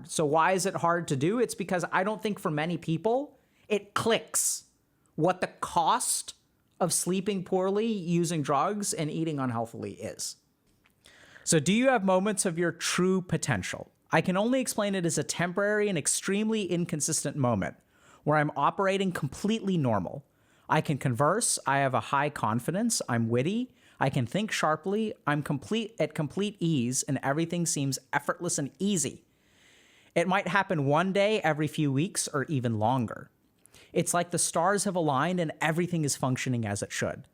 hard. So why is it hard to do? It's because I don't think for many people it clicks what the cost of sleeping poorly, using drugs, and eating unhealthily is. So do you have moments of your true potential? I can only explain it as a temporary and extremely inconsistent moment where I'm operating completely normal. I can converse, I have a high confidence, I'm witty, I can think sharply, I'm at complete ease, and everything seems effortless and easy. It might happen one day every few weeks or even longer. It's like the stars have aligned and everything is functioning as it should.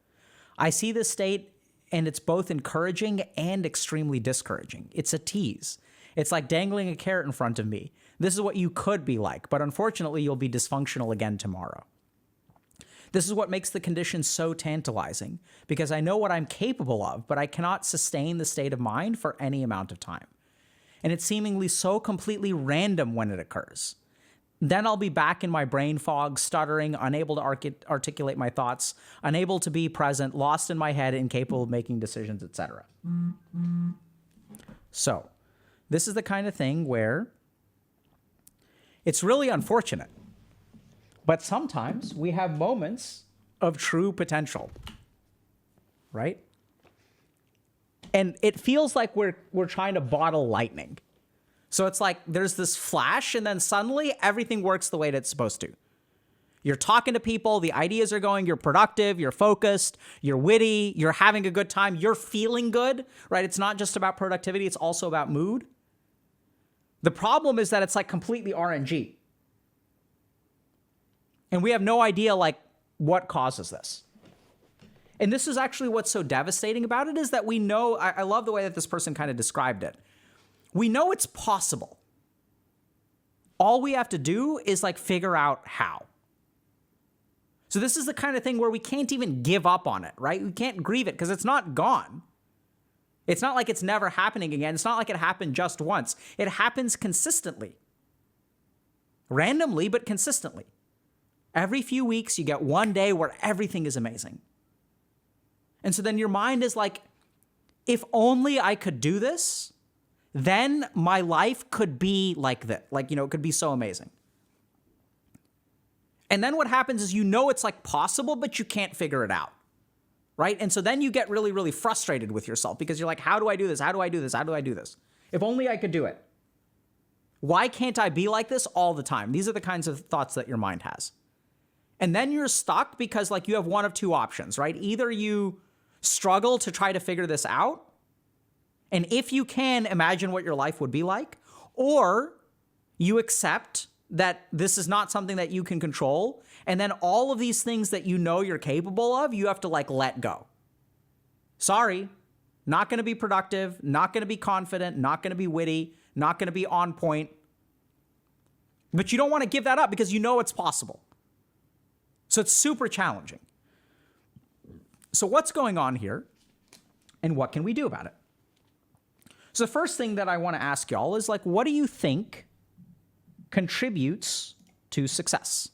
I see this state and it's both encouraging and extremely discouraging. It's a tease. It's like dangling a carrot in front of me. This is what you could be like, but unfortunately you'll be dysfunctional again tomorrow. This is what makes the condition so tantalizing, because I know what I'm capable of, but I cannot sustain the state of mind for any amount of time. And it's seemingly so completely random when it occurs. Then I'll be back in my brain fog, stuttering, unable to articulate my thoughts, unable to be present, lost in my head, incapable of making decisions, etc. So, this is the kind of thing where it's really unfortunate. But sometimes we have moments of true potential, right? And it feels like we're trying to bottle lightning. So it's like there's this flash and then suddenly everything works the way that it's supposed to. You're talking to people, the ideas are going, you're productive, you're focused, you're witty, you're having a good time, you're feeling good, right? It's not just about productivity, it's also about mood. The problem is that it's like completely RNG. And we have no idea like what causes this. And this is actually what's so devastating about it, is that we know, I love the way that this person kind of described it. We know it's possible. All we have to do is like figure out how. So this is the kind of thing where we can't even give up on it, right? We can't grieve it because it's not gone. It's not like it's never happening again. It's not like it happened just once. It happens consistently. Randomly, but consistently. Every few weeks, you get one day where everything is amazing. And so then your mind is like, if only I could do this, then my life could be like that. Like, you know, it could be so amazing. And then what happens is, you know, it's like possible, but you can't figure it out. Right? And so then you get really, really frustrated with yourself because you're like, how do I do this? How do I do this? How do I do this? If only I could do it. Why can't I be like this all the time? These are the kinds of thoughts that your mind has. And then you're stuck because like you have one of two options, right? Either you struggle to try to figure this out, and if you can, imagine what your life would be like, or you accept that this is not something that you can control, and then all of these things that you know you're capable of, you have to like let go. Sorry, not going to be productive, not going to be confident, not going to be witty, not going to be on point. But you don't want to give that up because you know it's possible. So it's super challenging. So what's going on here, and what can we do about it? So the first thing that I want to ask y'all is like, what do you think contributes to success?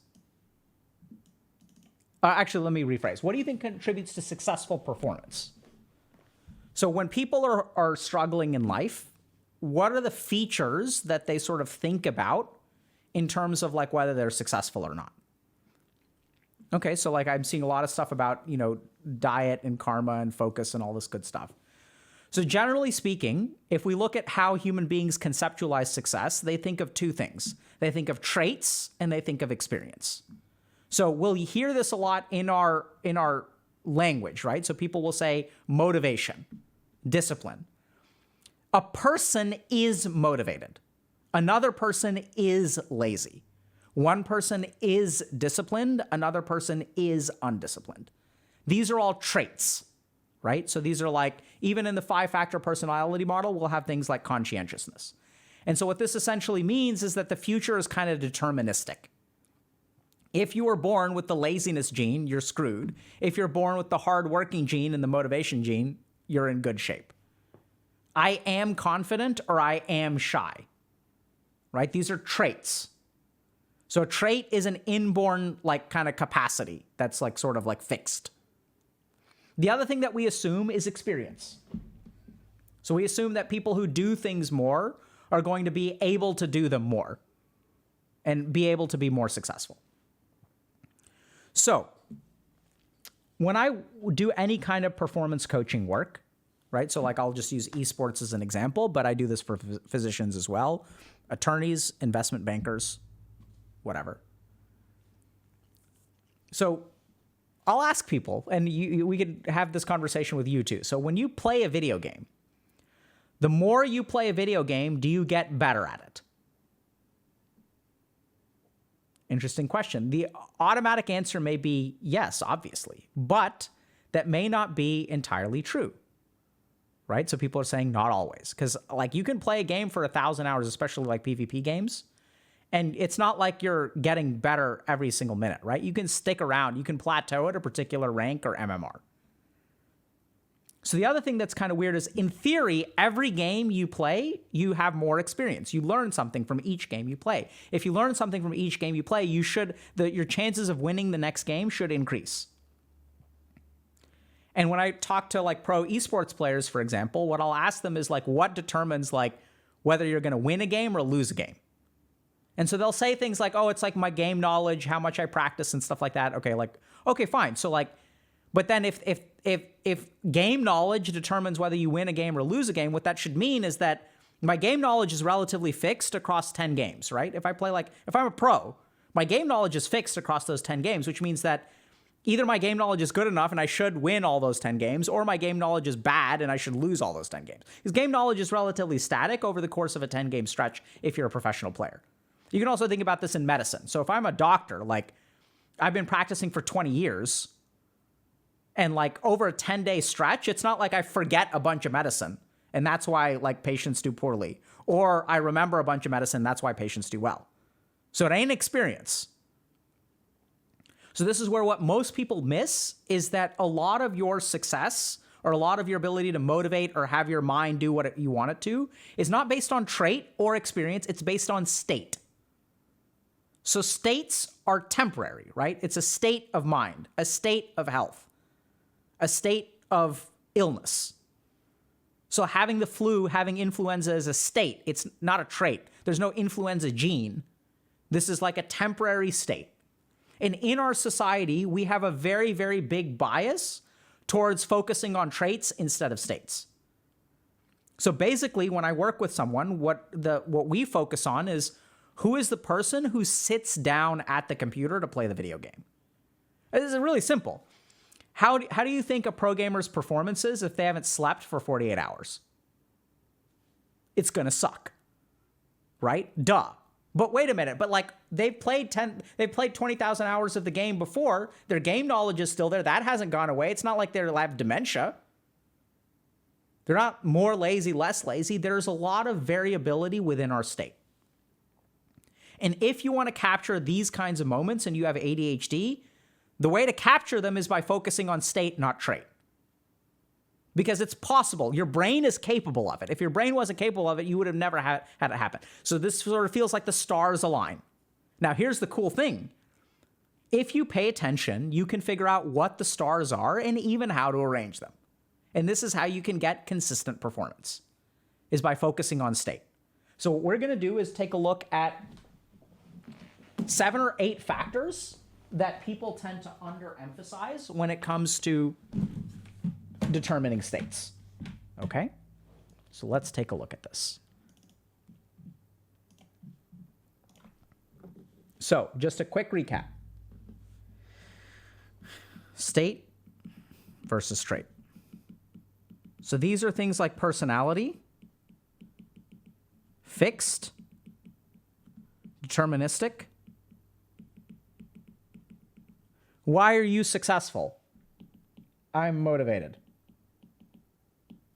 Actually, let me rephrase. What do you think contributes to successful performance? So when people are struggling in life, what are the features that they sort of think about in terms of like whether they're successful or not? Okay, so like I'm seeing a lot of stuff about, you know, diet and karma and focus and all this good stuff. So generally speaking, if we look at how human beings conceptualize success, they think of two things. They think of traits and they think of experience. So we'll hear this a lot in our language, right? So people will say motivation, discipline. A person is motivated. Another person is lazy. One person is disciplined. Another person is undisciplined. These are all traits, right? So these are like, even in the 5-factor personality model, we'll have things like conscientiousness. And so what this essentially means is that the future is kind of deterministic. If you were born with the laziness gene, you're screwed. If you're born with the hardworking gene and the motivation gene, you're in good shape. I am confident or I am shy, right? These are traits. So a trait is an inborn like kind of capacity that's like sort of like fixed. The other thing that we assume is experience. So we assume that people who do things more are going to be able to do them more and be able to be more successful. So when I do any kind of performance coaching work, right? So like I'll just use esports as an example, but I do this for physicians as well, attorneys, investment bankers, whatever. So I'll ask people, and we could have this conversation with you too. So when you play a video game, the more you play a video game, do you get better at it? Interesting question. The automatic answer may be yes, obviously, but that may not be entirely true, right? So people are saying not always, because like you can play a game for 1,000 hours, especially like PvP games, and it's not like you're getting better every single minute, right? You can stick around, you can plateau at a particular rank or MMR. So the other thing that's kind of weird is, in theory, every game you play, you have more experience. You learn something from each game you play. If you learn something from each game you play, your chances of winning the next game should increase. And when I talk to like pro esports players, for example, what I'll ask them is like, what determines like whether you're going to win a game or lose a game? And so they'll say things like, oh, it's like my game knowledge, how much I practice and stuff like that. Okay, fine. So like, but then if game knowledge determines whether you win a game or lose a game, what that should mean is that my game knowledge is relatively fixed across 10 games, right? If I'm a pro, my game knowledge is fixed across those 10 games, which means that either my game knowledge is good enough and I should win all those 10 games, or my game knowledge is bad and I should lose all those 10 games. Because game knowledge is relatively static over the course of a 10-game stretch if you're a professional player. You can also think about this in medicine. So if I'm a doctor, like I've been practicing for 20 years, and like over a 10-day stretch, it's not like I forget a bunch of medicine and that's why like patients do poorly, or I remember a bunch of medicine, that's why patients do well. So it ain't experience. So this is where what most people miss is that a lot of your success or a lot of your ability to motivate or have your mind do what you want it to is not based on trait or experience, it's based on state. So states are temporary, right? It's a state of mind, a state of health, a state of illness. So having the flu, having influenza is a state. It's not a trait. There's no influenza gene. This is like a temporary state. And in our society, we have a very, very big bias towards focusing on traits instead of states. So basically, when I work with someone, what we focus on is who is the person who sits down at the computer to play the video game. This is really simple. How do you think a pro gamer's performance is if they haven't slept for 48 hours? It's going to suck, right? Duh. But wait a minute. But like they've played 20,000 hours of the game before. Their game knowledge is still there. That hasn't gone away. It's not like they have dementia. They're not more lazy, less lazy. There's a lot of variability within our state. And if you want to capture these kinds of moments and you have ADHD, the way to capture them is by focusing on state, not trait. Because it's possible. Your brain is capable of it. If your brain wasn't capable of it, you would have never had it happen. So this sort of feels like the stars align. Now, here's the cool thing. If you pay attention, you can figure out what the stars are and even how to arrange them. And this is how you can get consistent performance, is by focusing on state. So what we're going to do is take a look at 7 or 8 factors that people tend to underemphasize when it comes to determining states. Okay? So let's take a look at this. So just a quick recap. State versus trait. So these are things like personality, fixed, deterministic. Why are you successful? I'm motivated.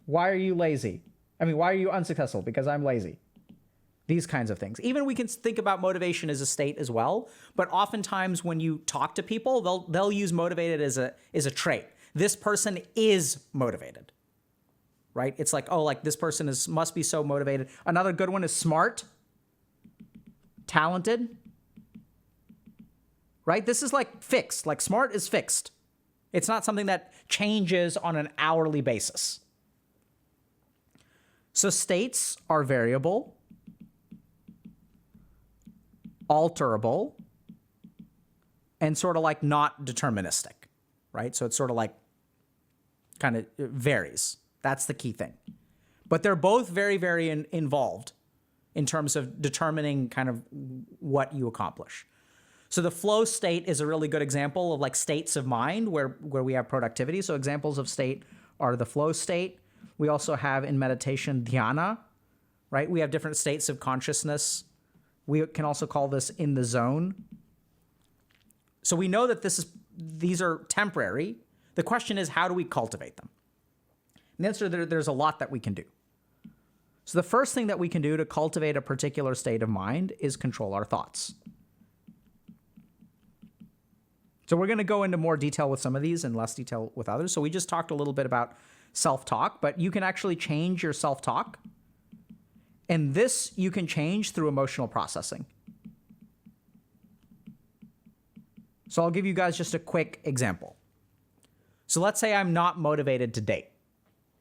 Why are you lazy? Why are you unsuccessful? Because I'm lazy. These kinds of things. Even we can think about motivation as a state as well, but oftentimes when you talk to people, they'll use motivated as a trait. This person is motivated, right? It's like, oh, like this person must be so motivated. Another good one is smart, talented, right? This is like fixed, like smart is fixed. It's not something that changes on an hourly basis. So states are variable alterable, and sort of like not deterministic, right? So it's sort of like kind of varies. That's the key thing. But they're both very, very involved in terms of determining kind of what you accomplish. So the flow state is a really good example of like states of mind where we have productivity. So examples of state are the flow state. We also have in meditation dhyana, right? We have different states of consciousness. We can also call this in the zone. So we know that these are temporary. The question is, how do we cultivate them? And the answer, there's a lot that we can do. So the first thing that we can do to cultivate a particular state of mind is control our thoughts. So we're going to go into more detail with some of these and less detail with others. So we just talked a little bit about self-talk, but you can actually change your self-talk. And this you can change through emotional processing. So I'll give you guys just a quick example. So let's say I'm not motivated to date,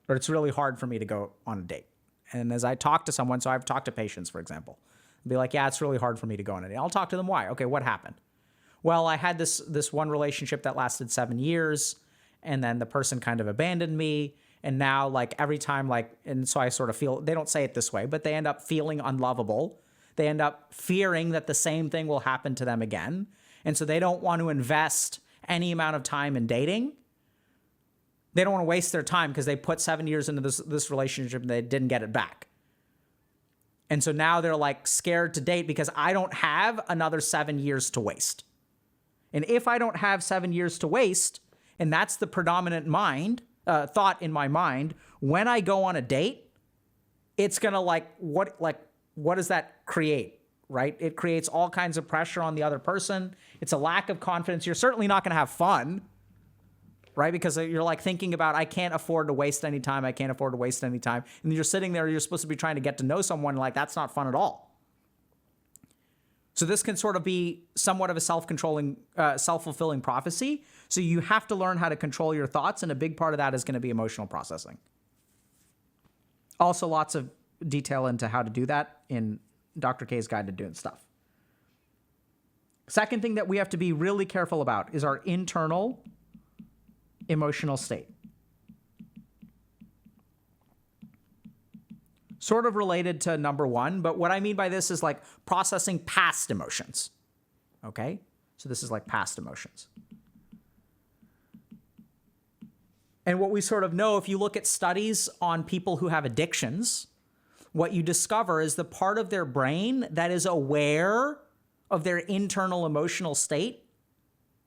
or it's really hard for me to go on a date. And as I talk to someone, so I've talked to patients, for example, be like, yeah, it's really hard for me to go on a date. I'll talk to them. Why? Okay, what happened? Well, I had this one relationship that lasted 7 years, and then the person kind of abandoned me. And now like every time and so I sort of feel, they don't say it this way, but they end up feeling unlovable. They end up fearing that the same thing will happen to them again. And so they don't want to invest any amount of time in dating. They don't want to waste their time because they put 7 years into this relationship and they didn't get it back. And so now they're like scared to date because I don't have another 7 years to waste. And if I don't have 7 years to waste, and that's the predominant thought in my mind, when I go on a date, it's gonna what does that create, right? It creates all kinds of pressure on the other person. It's a lack of confidence. You're certainly not gonna have fun, right? Because you're like thinking about, I can't afford to waste any time. I can't afford to waste any time. And you're sitting there, you're supposed to be trying to get to know someone, like that's not fun at all. So this can sort of be somewhat of a self-controlling, self-fulfilling prophecy. So you have to learn how to control your thoughts, and a big part of that is going to be emotional processing. Also, lots of detail into how to do that in Dr. K's Guide to Doing Stuff. Second thing that we have to be really careful about is our internal emotional state. Sort of related to number one, but what I mean by this is like processing past emotions. Okay? So this is like past emotions. And what we sort of know, if you look at studies on people who have addictions, what you discover is the part of their brain that is aware of their internal emotional state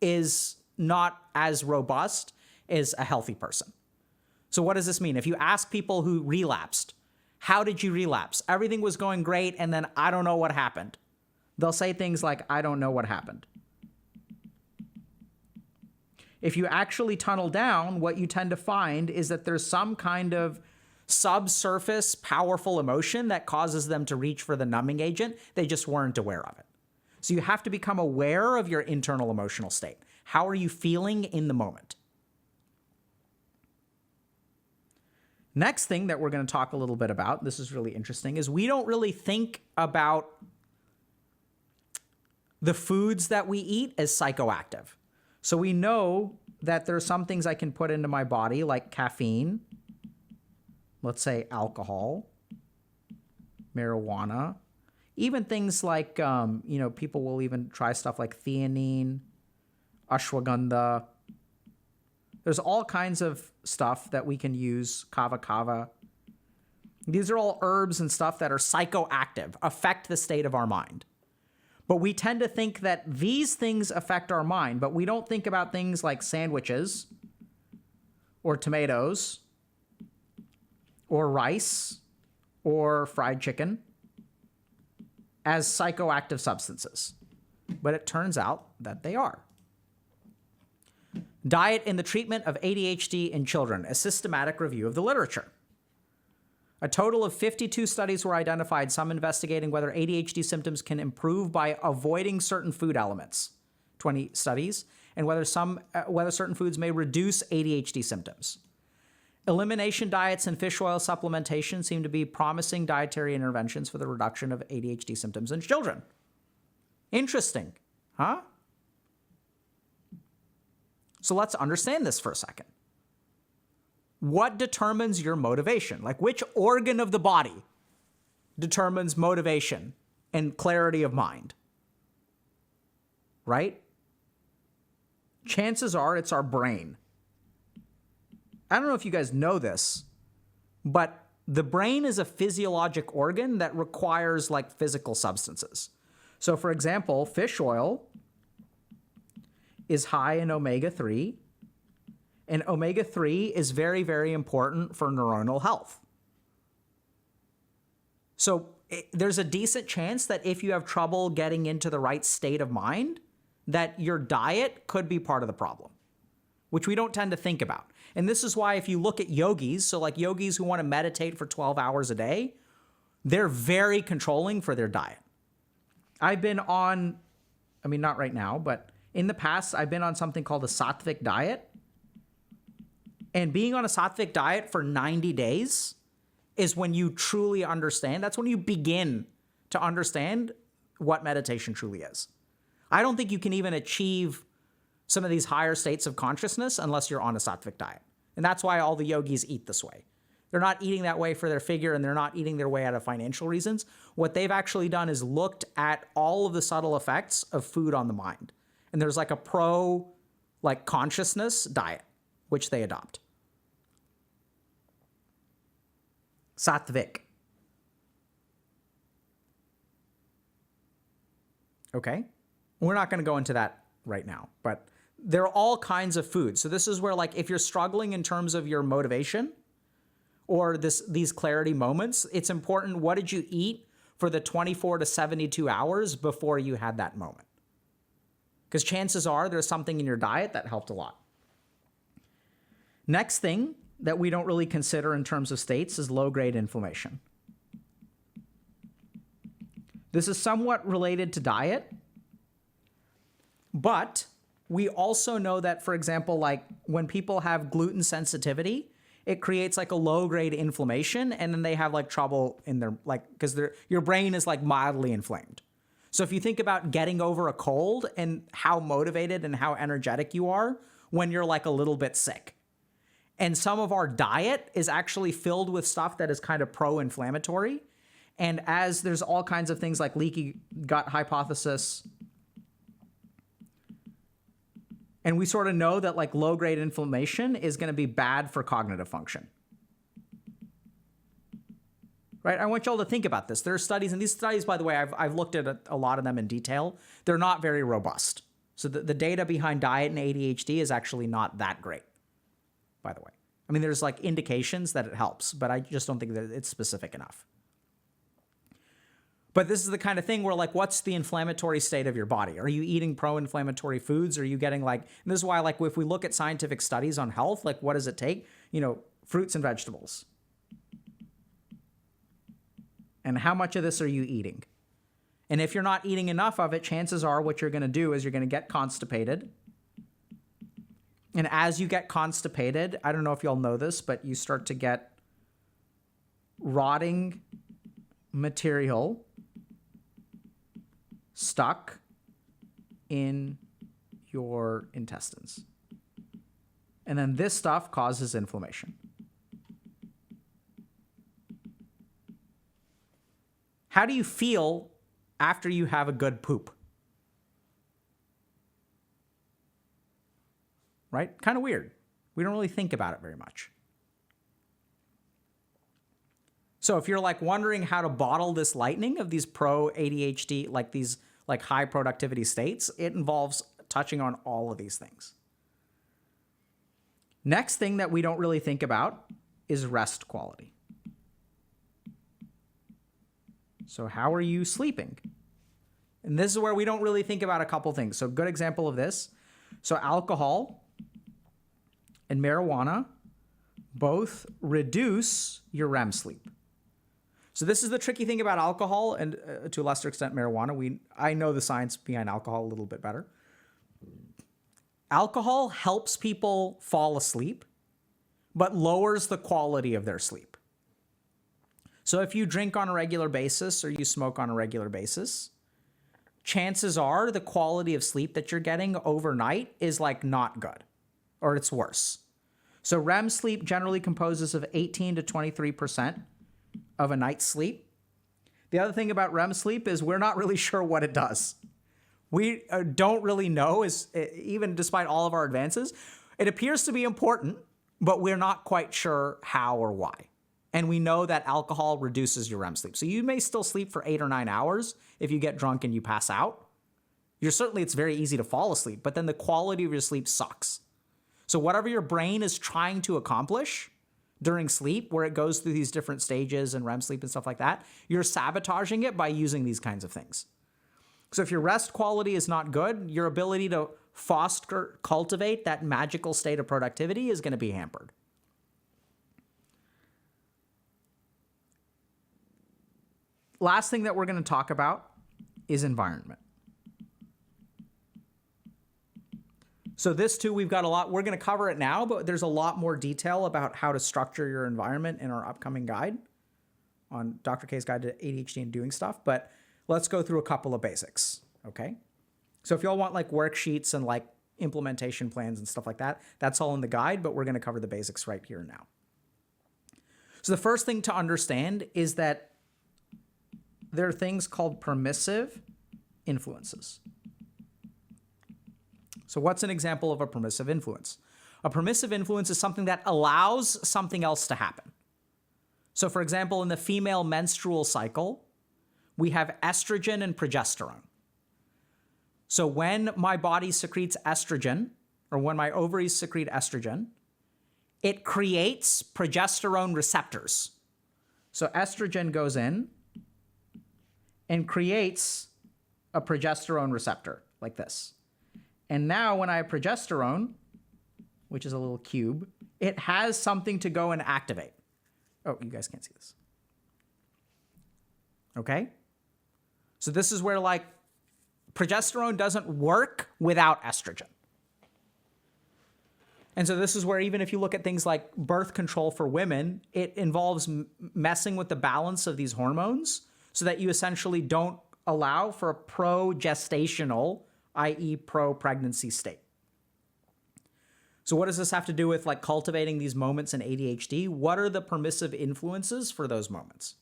is not as robust as a healthy person. So what does this mean? If you ask people who relapsed, how did you relapse? Everything was going great, and then I don't know what happened. They'll say things like, I don't know what happened. If you actually tunnel down, what you tend to find is that there's some kind of subsurface powerful emotion that causes them to reach for the numbing agent. They just weren't aware of it. So you have to become aware of your internal emotional state. How are you feeling in the moment? Next thing that we're going to talk a little bit about, this is really interesting, is we don't really think about the foods that we eat as psychoactive. So we know that there's some things I can put into my body like caffeine, let's say alcohol, marijuana, even things like, people will even try stuff like theanine, ashwagandha. There's all kinds of stuff that we can use, kava kava. These are all herbs and stuff that are psychoactive, affect the state of our mind. But we tend to think that these things affect our mind, but we don't think about things like sandwiches or tomatoes or rice or fried chicken as psychoactive substances. But it turns out that they are. Diet in the Treatment of ADHD in Children, a systematic review of the literature. A total of 52 studies were identified, some investigating whether ADHD symptoms can improve by avoiding certain food elements, 20 studies, and whether certain foods may reduce ADHD symptoms. Elimination diets and fish oil supplementation seem to be promising dietary interventions for the reduction of ADHD symptoms in children. Interesting, huh? So let's understand this for a second. What determines your motivation? Like, which organ of the body determines motivation and clarity of mind? Right? Chances are it's our brain. I don't know if you guys know this, but the brain is a physiologic organ that requires like physical substances. So for example, fish oil is high in omega-3, and omega-3 is very, very important for neuronal health. So there's a decent chance that if you have trouble getting into the right state of mind, that your diet could be part of the problem, which we don't tend to think about. And this is why if you look at yogis, so like yogis who want to meditate for 12 hours a day, they're very controlling for their diet. I've been on, I mean, not right now, but in the past, I've been on something called a sattvic diet. And being on a sattvic diet for 90 days is when you truly understand. That's when you begin to understand what meditation truly is. I don't think you can even achieve some of these higher states of consciousness unless you're on a sattvic diet. And that's why all the yogis eat this way. They're not eating that way for their figure, and they're not eating their way out of financial reasons. What they've actually done is looked at all of the subtle effects of food on the mind. And there's like a consciousness diet, which they adopt. Sattvic. Okay? We're not going to go into that right now, but there are all kinds of foods. So this is where, like, if you're struggling in terms of your motivation or these clarity moments, it's important, what did you eat for the 24 to 72 hours before you had that moment? Because chances are there's something in your diet that helped a lot. Next thing that we don't really consider in terms of states is low-grade inflammation. This is somewhat related to diet, but we also know that, for example, like when people have gluten sensitivity, it creates like a low-grade inflammation, and then they have like trouble in their, like, because your brain is like mildly inflamed. So if you think about getting over a cold and how motivated and how energetic you are when you're like a little bit sick. And some of our diet is actually filled with stuff that is kind of pro-inflammatory. And as there's all kinds of things like leaky gut hypothesis, and we sort of know that like low-grade inflammation is going to be bad for cognitive function. Right? I want y'all to think about this. There are studies, and these studies, by the way, I've looked at a lot of them in detail. They're not very robust. So the data behind diet and ADHD is actually not that great, by the way. I mean, there's like indications that it helps, but I just don't think that it's specific enough. But this is the kind of thing where, like, what's the inflammatory state of your body? Are you eating pro-inflammatory foods? Are you getting like, and this is why, like, if we look at scientific studies on health, like, what does it take? You know, fruits and vegetables. And how much of this are you eating? And if you're not eating enough of it, chances are what you're going to do is you're going to get constipated. And as you get constipated, I don't know if y'all know this, but you start to get rotting material stuck in your intestines. And then this stuff causes inflammation. How do you feel after you have a good poop? Right? Kind of weird. We don't really think about it very much. So if you're like wondering how to bottle this lightning of these pro ADHD, like these like high productivity states, it involves touching on all of these things. Next thing that we don't really think about is rest quality. So how are you sleeping? And this is where we don't really think about a couple things. So good example of this. So alcohol and marijuana both reduce your REM sleep. So this is the tricky thing about alcohol and to a lesser extent marijuana. I know the science behind alcohol a little bit better. Alcohol helps people fall asleep, but lowers the quality of their sleep. So if you drink on a regular basis or you smoke on a regular basis, chances are the quality of sleep that you're getting overnight is like not good, or it's worse. So REM sleep generally composes of 18 to 23% of a night's sleep. The other thing about REM sleep is we're not really sure what it does. We don't really know, even despite all of our advances. It appears to be important, but we're not quite sure how or why. And we know that alcohol reduces your REM sleep. So you may still sleep for 8 or 9 hours if you get drunk and you pass out. It's very easy to fall asleep, but then the quality of your sleep sucks. So whatever your brain is trying to accomplish during sleep, where it goes through these different stages and REM sleep and stuff like that, you're sabotaging it by using these kinds of things. So if your rest quality is not good, your ability to cultivate that magical state of productivity is going to be hampered. Last thing that we're going to talk about is environment. So this too, we've got a lot, we're going to cover it now, but there's a lot more detail about how to structure your environment in our upcoming guide on Dr. K's Guide to ADHD and Doing Stuff. But let's go through a couple of basics, okay? So if y'all want like worksheets and like implementation plans and stuff like that, that's all in the guide, but we're going to cover the basics right here and now. So the first thing to understand is that there are things called permissive influences. So what's an example of a permissive influence? A permissive influence is something that allows something else to happen. So for example, in the female menstrual cycle, we have estrogen and progesterone. So when my body secretes estrogen, or when my ovaries secrete estrogen, it creates progesterone receptors. So estrogen goes in and creates a progesterone receptor like this. And now when I have progesterone, which is a little cube, it has something to go and activate. Oh, you guys can't see this. Okay? So this is where like progesterone doesn't work without estrogen. And so this is where even if you look at things like birth control for women, it involves messing with the balance of these hormones so that you essentially don't allow for a progestational, i.e. pro-pregnancy state. So what does this have to do with like cultivating these moments in ADHD? What are the permissive influences for those moments?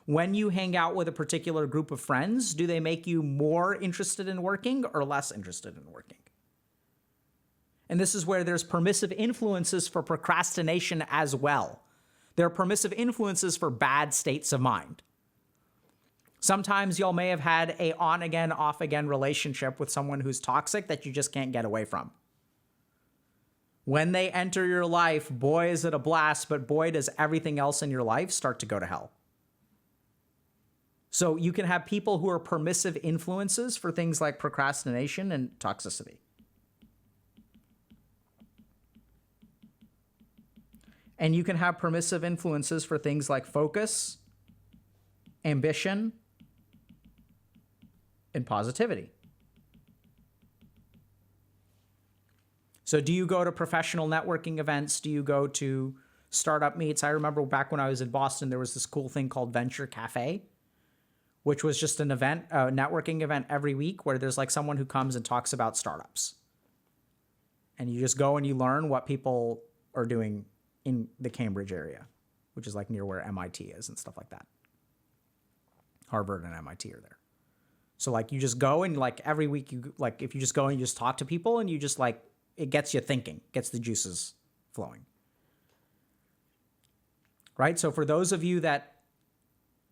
When you hang out with a particular group of friends, do they make you more interested in working or less interested in working? And this is where there's permissive influences for procrastination as well. There are permissive influences for bad states of mind. Sometimes y'all may have had a on-again, off-again relationship with someone who's toxic that you just can't get away from. When they enter your life, boy, is it a blast, but boy, does everything else in your life start to go to hell. So you can have people who are permissive influences for things like procrastination and toxicity. And you can have permissive influences for things like focus, ambition, and positivity. So do you go to professional networking events? Do you go to startup meets? I remember back when I was in Boston, there was this cool thing called Venture Cafe, which was just an event, a networking event every week where there's like someone who comes and talks about startups. And you just go and you learn what people are doing in the Cambridge area, which is like near where MIT is and stuff like that. Harvard and MIT are there. So like you just go and like every week you like, if you just go and you just talk to people and you just like, it gets you thinking, gets the juices flowing. Right? So for those of you that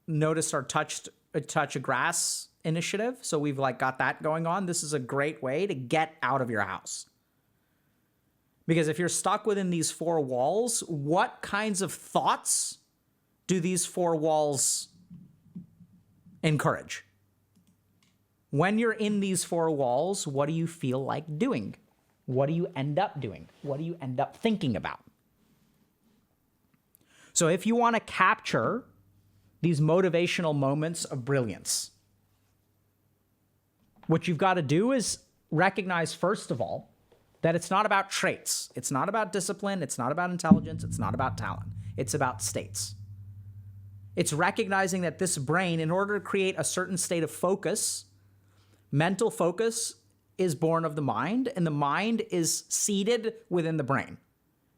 noticed our Touch a Grass initiative, so we've like got that going on, this is a great way to get out of your house. Because if you're stuck within these four walls, what kinds of thoughts do these four walls encourage? When you're in these four walls, what do you feel like doing? What do you end up doing? What do you end up thinking about? So if you want to capture these motivational moments of brilliance, what you've got to do is recognize, first of all, that it's not about traits. It's not about discipline. It's not about intelligence. It's not about talent. It's about states. It's recognizing that this brain, in order to create a certain state of focus, Mental focus is born of the mind, and the mind is seated within the brain.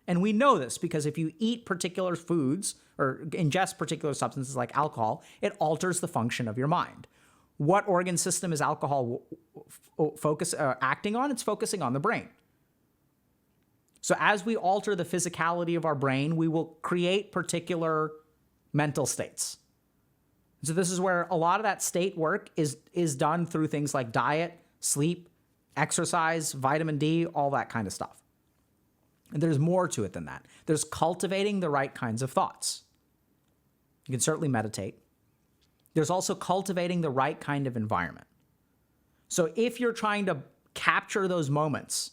And we know this because if you eat particular foods or ingest particular substances like alcohol, it alters the function of your mind. What organ system is alcohol acting on? It's focusing on the brain. So as we alter the physicality of our brain, we will create particular mental states. So this is where a lot of that state work is done through things like diet, sleep, exercise, vitamin D, all that kind of stuff. And there's more to it than that. There's cultivating the right kinds of thoughts. You can certainly meditate. There's also cultivating the right kind of environment. So if you're trying to capture those moments,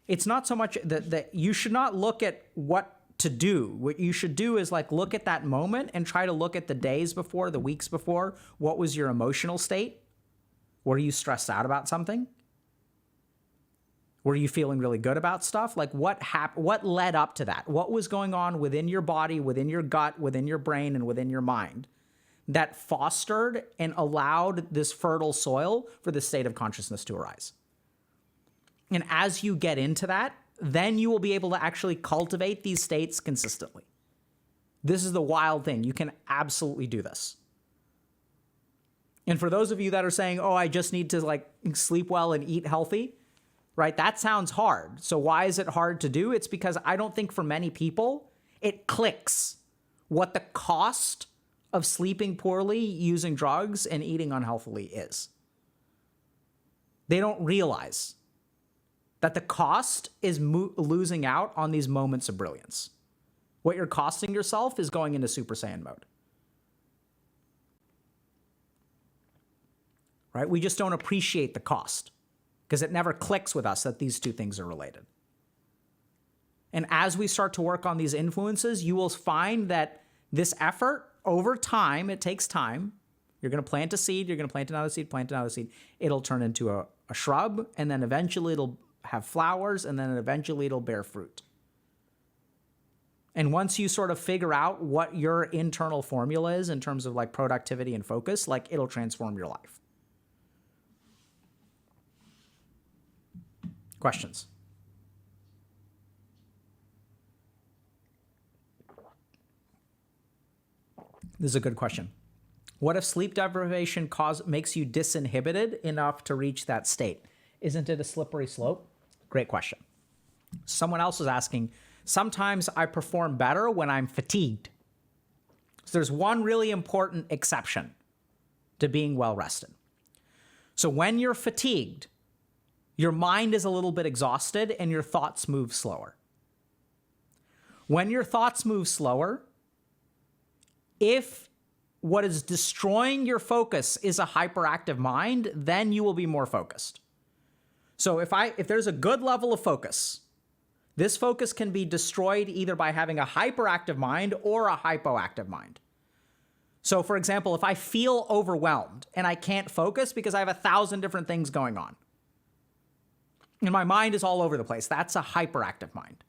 it's not so much that you should not look at what to do. What you should do is like look at that moment and try to look at the days before, the weeks before. What was your emotional state? Were you stressed out about something? Were you feeling really good about stuff? Like what led up to that? What was going on within your body, within your gut, within your brain, and within your mind that fostered and allowed this fertile soil for the state of consciousness to arise? And as you get into that, then you will be able to actually cultivate these states consistently. This is the wild thing. You can absolutely do this. And for those of you that are saying, oh, I just need to like sleep well and eat healthy, right? That sounds hard. So why is it hard to do? It's because I don't think for many people, it clicks what the cost of sleeping poorly, using drugs, and eating unhealthily is. They don't realize that the cost is losing out on these moments of brilliance. What you're costing yourself is going into Super Saiyan mode. Right? We just don't appreciate the cost because it never clicks with us that these two things are related. And as we start to work on these influences, you will find that this effort over time, it takes time. You're going to plant a seed, you're going to plant another seed, plant another seed. It'll turn into a shrub, and then eventually it'll have flowers, and then eventually it'll bear fruit. And once you sort of figure out what your internal formula is in terms of like productivity and focus, like it'll transform your life. Questions? This is a good question. What if sleep deprivation makes you disinhibited enough to reach that state? Isn't it a slippery slope? Great question. Someone else was asking, sometimes I perform better when I'm fatigued. So there's one really important exception to being well rested. So when you're fatigued, your mind is a little bit exhausted and your thoughts move slower. When your thoughts move slower, if what is destroying your focus is a hyperactive mind, then you will be more focused. So if there's a good level of focus, this focus can be destroyed either by having a hyperactive mind or a hypoactive mind. So for example, if I feel overwhelmed and I can't focus because I have 1,000 different things going on, and my mind is all over the place, that's a hyperactive mind.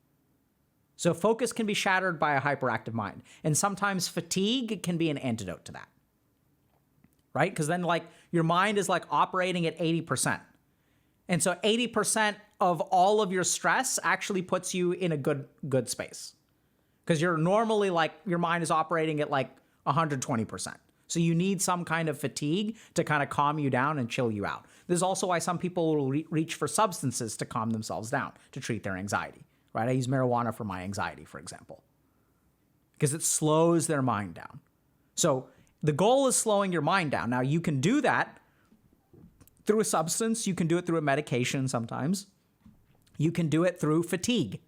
So focus can be shattered by a hyperactive mind. And sometimes fatigue can be an antidote to that, right? Because then like your mind is like operating at 80%. And so 80% of all of your stress actually puts you in a good space. Because you're normally like, your mind is operating at like 120%. So you need some kind of fatigue to kind of calm you down and chill you out. This is also why some people will reach for substances to calm themselves down, to treat their anxiety, right? I use marijuana for my anxiety, for example, because it slows their mind down. So the goal is slowing your mind down. Now you can do that through a substance. You can do it through a medication sometimes. You can do it through fatigue.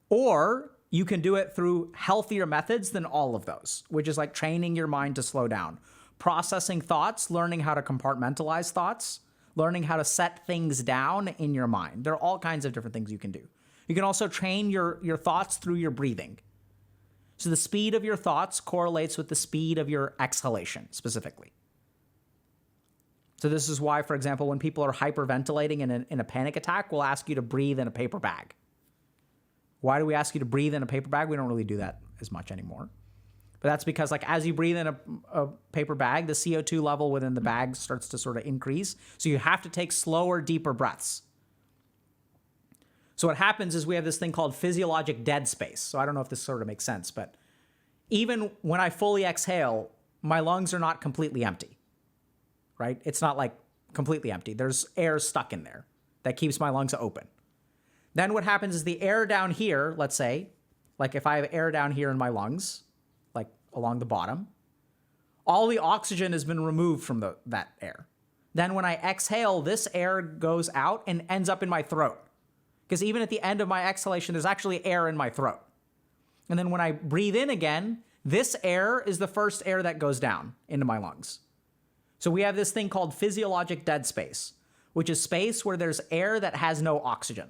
Or you can do it through healthier methods than all of those, which is like training your mind to slow down, processing thoughts, learning how to compartmentalize thoughts, learning how to set things down in your mind. There are all kinds of different things you can do. You can also train your thoughts through your breathing. So the speed of your thoughts correlates with the speed of your exhalation specifically. So this is why, for example, when people are hyperventilating in a panic attack, we'll ask you to breathe in a paper bag. Why do we ask you to breathe in a paper bag? We don't really do that as much anymore. But that's because like as you breathe in a paper bag, the CO2 level within the bag starts to sort of increase. So you have to take slower, deeper breaths. So what happens is we have this thing called physiologic dead space. So I don't know if this sort of makes sense, but even when I fully exhale, my lungs are not completely empty, right? It's not like completely empty. There's air stuck in there that keeps my lungs open. Then what happens is the air down here, let's say, like if I have air down here in my lungs, like along the bottom, all the oxygen has been removed from that air. Then when I exhale, this air goes out and ends up in my throat. Because even at the end of my exhalation, there's actually air in my throat. And then when I breathe in again, this air is the first air that goes down into my lungs. So we have this thing called physiologic dead space, which is space where there's air that has no oxygen.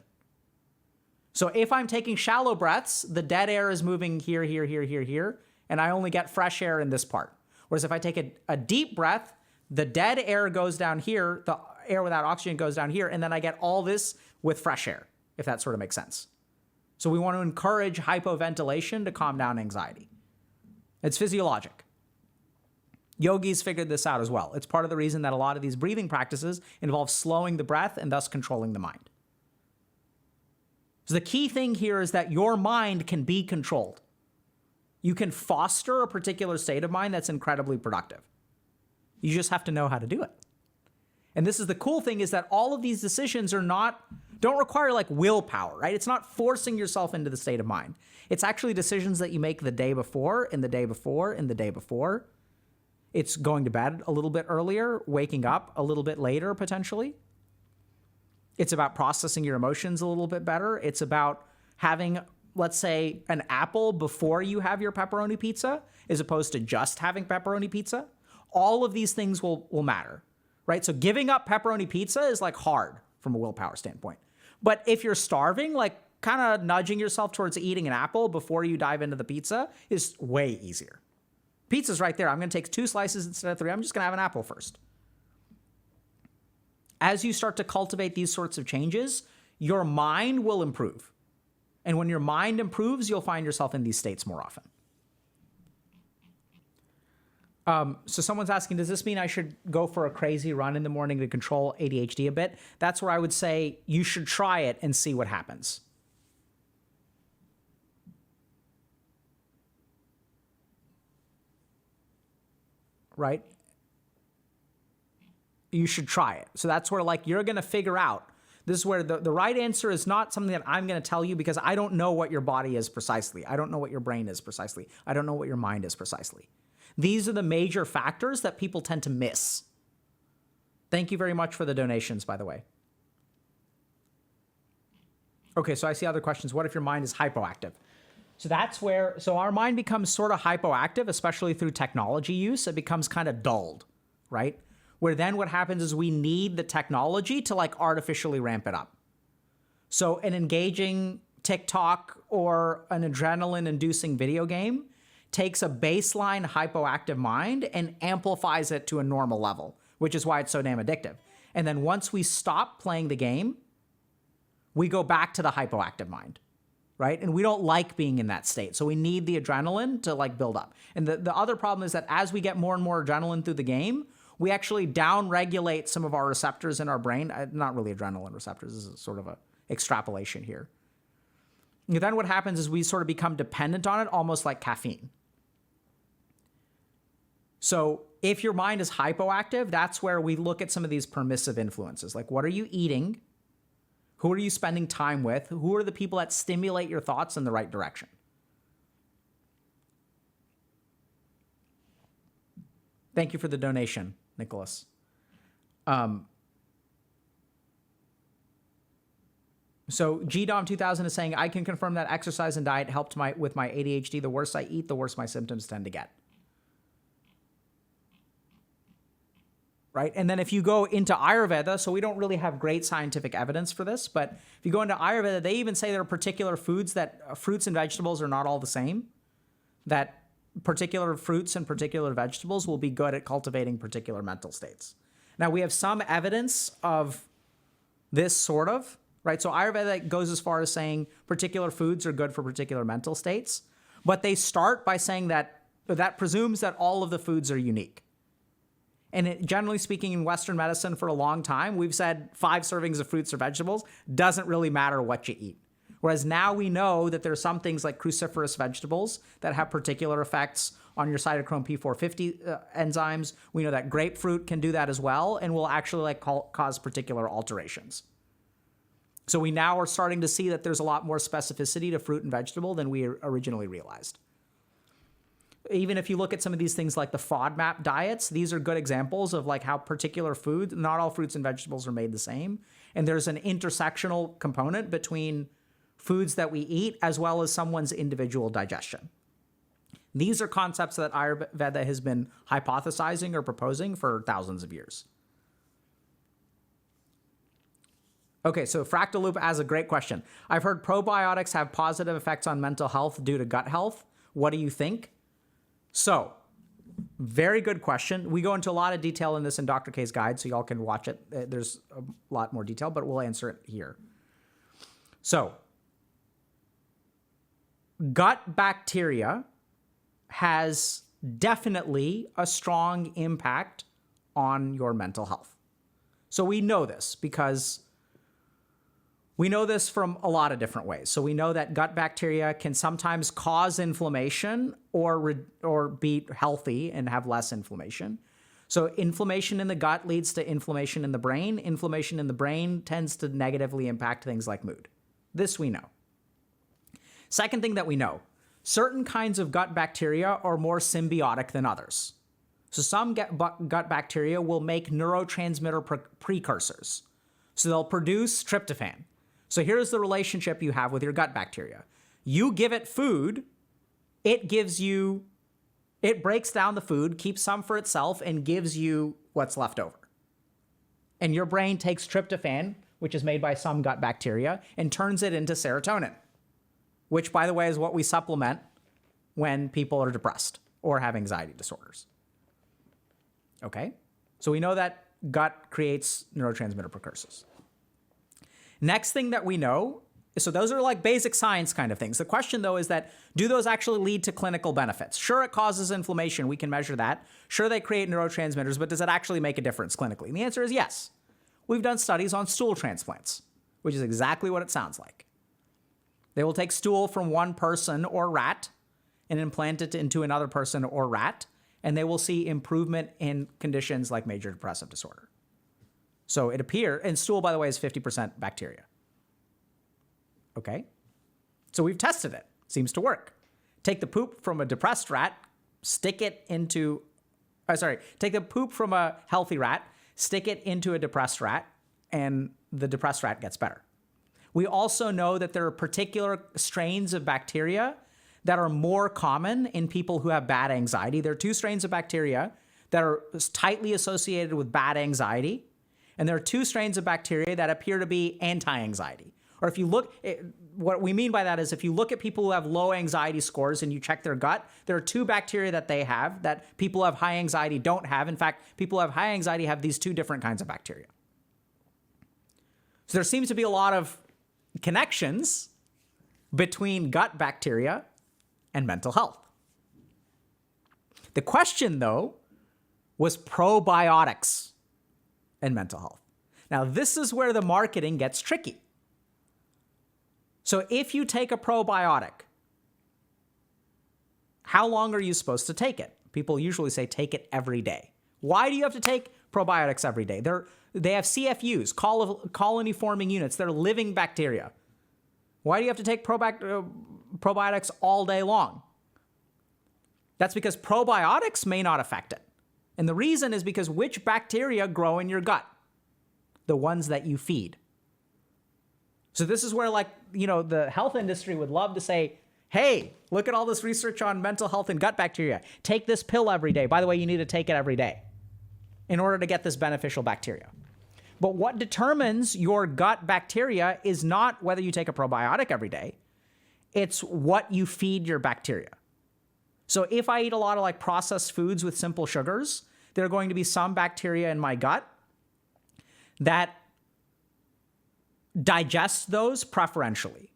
So if I'm taking shallow breaths, the dead air is moving here, here, here, here, here, and I only get fresh air in this part. Whereas if I take a deep breath, the dead air goes down here, the air without oxygen goes down here, and then I get all this with fresh air, if that sort of makes sense. So we want to encourage hypoventilation to calm down anxiety. It's physiologic. Yogis figured this out as well. It's part of the reason that a lot of these breathing practices involve slowing the breath and thus controlling the mind. So the key thing here is that your mind can be controlled. You can foster a particular state of mind that's incredibly productive. You just have to know how to do it. And this is the cool thing, is that all of these decisions don't require like willpower, right? It's not forcing yourself into the state of mind. It's actually decisions that you make the day before, and the day before, and the day before. It's going to bed a little bit earlier, waking up a little bit later, potentially. It's about processing your emotions a little bit better. It's about having, let's say, an apple before you have your pepperoni pizza, as opposed to just having pepperoni pizza. All of these things will matter, right? So giving up pepperoni pizza is like hard from a willpower standpoint. But if you're starving, like kind of nudging yourself towards eating an apple before you dive into the pizza is way easier. Pizza's right there. I'm going to take 2 slices instead of 3. I'm just going to have an apple first. As you start to cultivate these sorts of changes, your mind will improve. And when your mind improves, you'll find yourself in these states more often. So someone's asking, does this mean I should go for a crazy run in the morning to control ADHD a bit? That's where I would say you should try it and see what happens. Right? You should try it. So that's where like you're going to figure out. This is where the right answer is not something that I'm going to tell you, because I don't know what your body is precisely. I don't know what your brain is precisely. I don't know what your mind is precisely. These are the major factors that people tend to miss. Thank you very much for the donations, by the way. Okay, so I see other questions. What if your mind is hypoactive? So that's where, so our mind becomes sort of hypoactive, especially through technology use. It becomes kind of dulled, right? Where then what happens is we need the technology to like artificially ramp it up. So an engaging TikTok or an adrenaline-inducing video game takes a baseline hypoactive mind and amplifies it to a normal level, which is why it's so damn addictive. And then once we stop playing the game, we go back to the hypoactive mind, right? And we don't like being in that state. So we need the adrenaline to like build up. And the other problem is that as we get more and more adrenaline through the game, we actually down-regulate some of our receptors in our brain. Not really adrenaline receptors. This is sort of a extrapolation here. And then what happens is we sort of become dependent on it, almost like caffeine. So if your mind is hypoactive, that's where we look at some of these permissive influences. Like, what are you eating? Who are you spending time with? Who are the people that stimulate your thoughts in the right direction? Thank you for the donation, Nicholas. So GDOM2000 is saying, I can confirm that exercise and diet helped with my ADHD. The worse I eat, the worse my symptoms tend to get. Right? And then if you go into Ayurveda, so we don't really have great scientific evidence for this, but if you go into Ayurveda, they even say there are particular foods that fruits and vegetables are not all the same, that particular fruits and particular vegetables will be good at cultivating particular mental states. Now, we have some evidence of this sort of, right? So Ayurveda goes as far as saying particular foods are good for particular mental states, but they start by saying that that presumes that all of the foods are unique. And generally speaking, in Western medicine for a long time, we've said 5 servings of fruits or vegetables doesn't really matter what you eat. Whereas now we know that there are some things like cruciferous vegetables that have particular effects on your cytochrome P450 enzymes. We know that grapefruit can do that as well and will actually cause particular alterations. So we now are starting to see that there's a lot more specificity to fruit and vegetable than we originally realized. Even if you look at some of these things like the FODMAP diets, these are good examples of like how particular food, not all fruits and vegetables are made the same. And there's an intersectional component between foods that we eat as well as someone's individual digestion. These are concepts that Ayurveda has been hypothesizing or proposing for thousands of years. Okay, so Fractal Loop has a great question. I've heard probiotics have positive effects on mental health due to gut health. What do you think? So, very good question. We go into a lot of detail in this in Dr. K's guide, so y'all can watch it. There's a lot more detail, but we'll answer it here. So, gut bacteria has definitely a strong impact on your mental health. So we know this because we know this from a lot of different ways. So we know that gut bacteria can sometimes cause inflammation or be healthy and have less inflammation. So inflammation in the gut leads to inflammation in the brain. Inflammation in the brain tends to negatively impact things like mood. This we know. Second thing that we know, certain kinds of gut bacteria are more symbiotic than others. So some gut bacteria will make neurotransmitter precursors. So they'll produce tryptophan. So here's the relationship you have with your gut bacteria. You give it food, it breaks down the food, keeps some for itself, and gives you what's left over. And your brain takes tryptophan, which is made by some gut bacteria, and turns it into serotonin, which, by the way, is what we supplement when people are depressed or have anxiety disorders. Okay? So we know that gut creates neurotransmitter precursors. Next thing that we know, so those are like basic science kind of things. The question, though, is that do those actually lead to clinical benefits? Sure, it causes inflammation. We can measure that. Sure, they create neurotransmitters, but does it actually make a difference clinically? And the answer is yes. We've done studies on stool transplants, which is exactly what it sounds like. They will take stool from one person or rat and implant it into another person or rat, and they will see improvement in conditions like major depressive disorder. So it appears, and stool, by the way, is 50% bacteria. Okay? So we've tested it. Seems to work. Take the poop from a depressed rat, take the poop from a healthy rat, stick it into a depressed rat, and the depressed rat gets better. We also know that there are particular strains of bacteria that are more common in people who have bad anxiety. There are 2 strains of bacteria that are tightly associated with bad anxiety. And there are 2 strains of bacteria that appear to be anti-anxiety. Or if you look, what we mean by that is if you look at people who have low anxiety scores and you check their gut, there are 2 bacteria that they have that people who have high anxiety don't have. In fact, people who have high anxiety have these 2 different kinds of bacteria. So there seems to be a lot of connections between gut bacteria and mental health. The question, though, was probiotics and mental health. Now, this is where the marketing gets tricky. So if you take a probiotic, how long are you supposed to take it? People usually say take it every day. Why do you have to take probiotics every day? They have CFUs, colony-forming units. They're living bacteria. Why do you have to take probiotics all day long? That's because probiotics may not affect it. And the reason is because which bacteria grow in your gut? The ones that you feed. So this is where, the health industry would love to say, hey, look at all this research on mental health and gut bacteria. Take this pill every day. By the way, you need to take it every day in order to get this beneficial bacteria. But what determines your gut bacteria is not whether you take a probiotic every day. It's what you feed your bacteria. So if I eat a lot of processed foods with simple sugars, there are going to be some bacteria in my gut that digest those preferentially,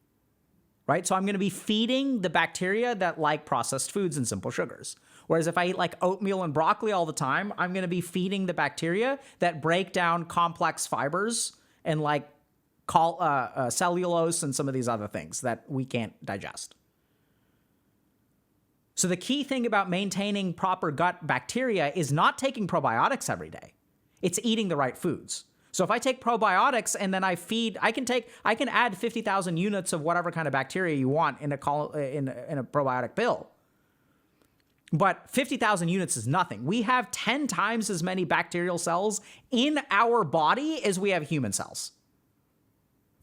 right? So I'm going to be feeding the bacteria that like processed foods and simple sugars. Whereas if I eat like oatmeal and broccoli all the time, I'm going to be feeding the bacteria that break down complex fibers and like cellulose and some of these other things that we can't digest. So the key thing about maintaining proper gut bacteria is not taking probiotics every day. It's eating the right foods. So if I take probiotics and then I can add 50,000 units of whatever kind of bacteria you want in a probiotic pill. But 50,000 units is nothing. We have 10 times as many bacterial cells in our body as we have human cells.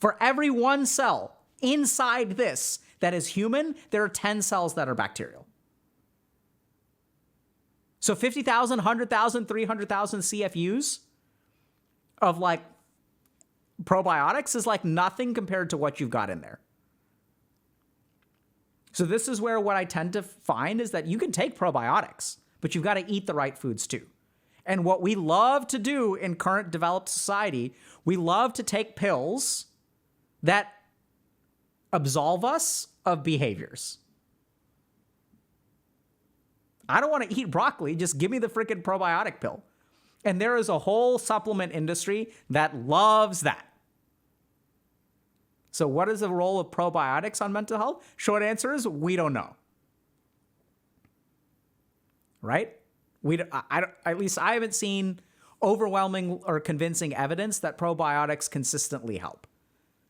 For every one cell inside this that is human, there are 10 cells that are bacterial. So 50,000, 100,000, 300,000 CFUs of like probiotics is like nothing compared to what you've got in there. So this is where what I tend to find is that you can take probiotics, but you've got to eat the right foods too. And what we love to do in current developed society, we love to take pills that absolve us of behaviors. I don't want to eat broccoli. Just give me the freaking probiotic pill. And there is a whole supplement industry that loves that. So what is the role of probiotics on mental health? Short answer is we don't know. Right? At least I haven't seen overwhelming or convincing evidence that probiotics consistently help.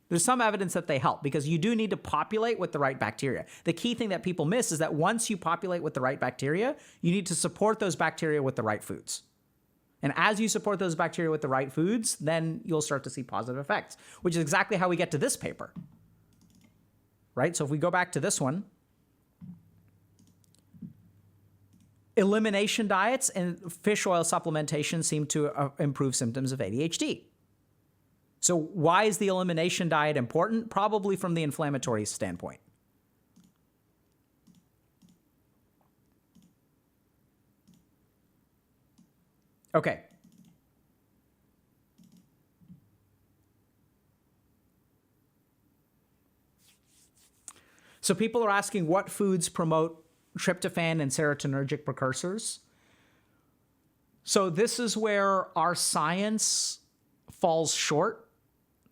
There's some evidence that they help because you do need to populate with the right bacteria. The key thing that people miss is that once you populate with the right bacteria, you need to support those bacteria with the right foods. And as you support those bacteria with the right foods, then you'll start to see positive effects, which is exactly how we get to this paper. Right? So if we go back to this one, elimination diets and fish oil supplementation seem to improve symptoms of ADHD. So why is the elimination diet important? Probably from the inflammatory standpoint. Okay. So people are asking what foods promote tryptophan and serotonergic precursors. So this is where our science falls short.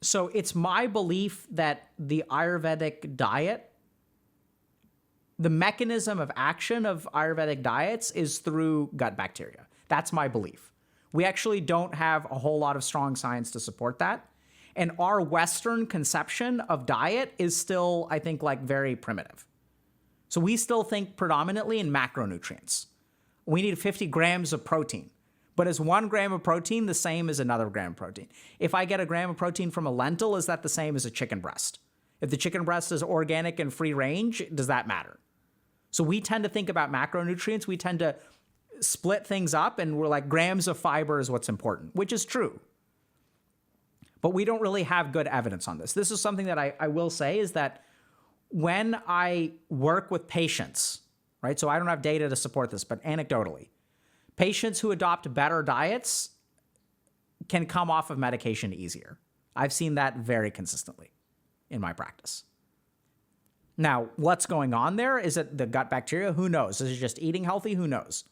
So it's my belief that the Ayurvedic diet, the mechanism of action of Ayurvedic diets is through gut bacteria. That's my belief. We actually don't have a whole lot of strong science to support that. And our Western conception of diet is still, I think, like very primitive. So we still think predominantly in macronutrients. We need 50 grams of protein. But is 1 gram of protein the same as another gram of protein? If I get a gram of protein from a lentil, is that the same as a chicken breast? If the chicken breast is organic and free range, does that matter? So we tend to think about macronutrients. We tend to split things up and we're like grams of fiber is what's important, which is true. But we don't really have good evidence on this. This is something that I will say is that when I work with patients, right? So I don't have data to support this, but anecdotally, patients who adopt better diets can come off of medication easier. I've seen that very consistently in my practice. Now, what's going on there? Is it the gut bacteria? Who knows? Is it just eating healthy? Who knows?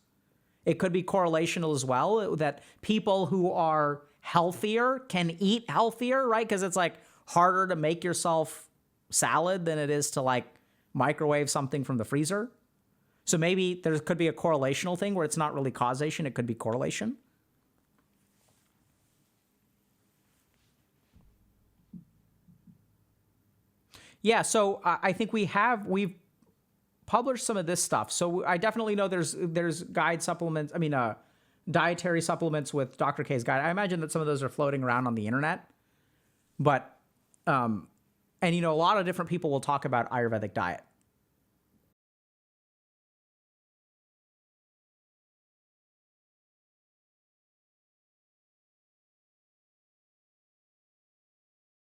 It could be correlational as well, that people who are healthier can eat healthier, right? Because it's like harder to make yourself salad than it is to like microwave something from the freezer. So maybe there could be a correlational thing where it's not really causation, it could be correlation. Yeah, so I think we've published some of this stuff. So I definitely know there's guide supplements, dietary supplements with Dr. K's guide. I imagine that some of those are floating around on the internet. But, and a lot of different people will talk about Ayurvedic diet.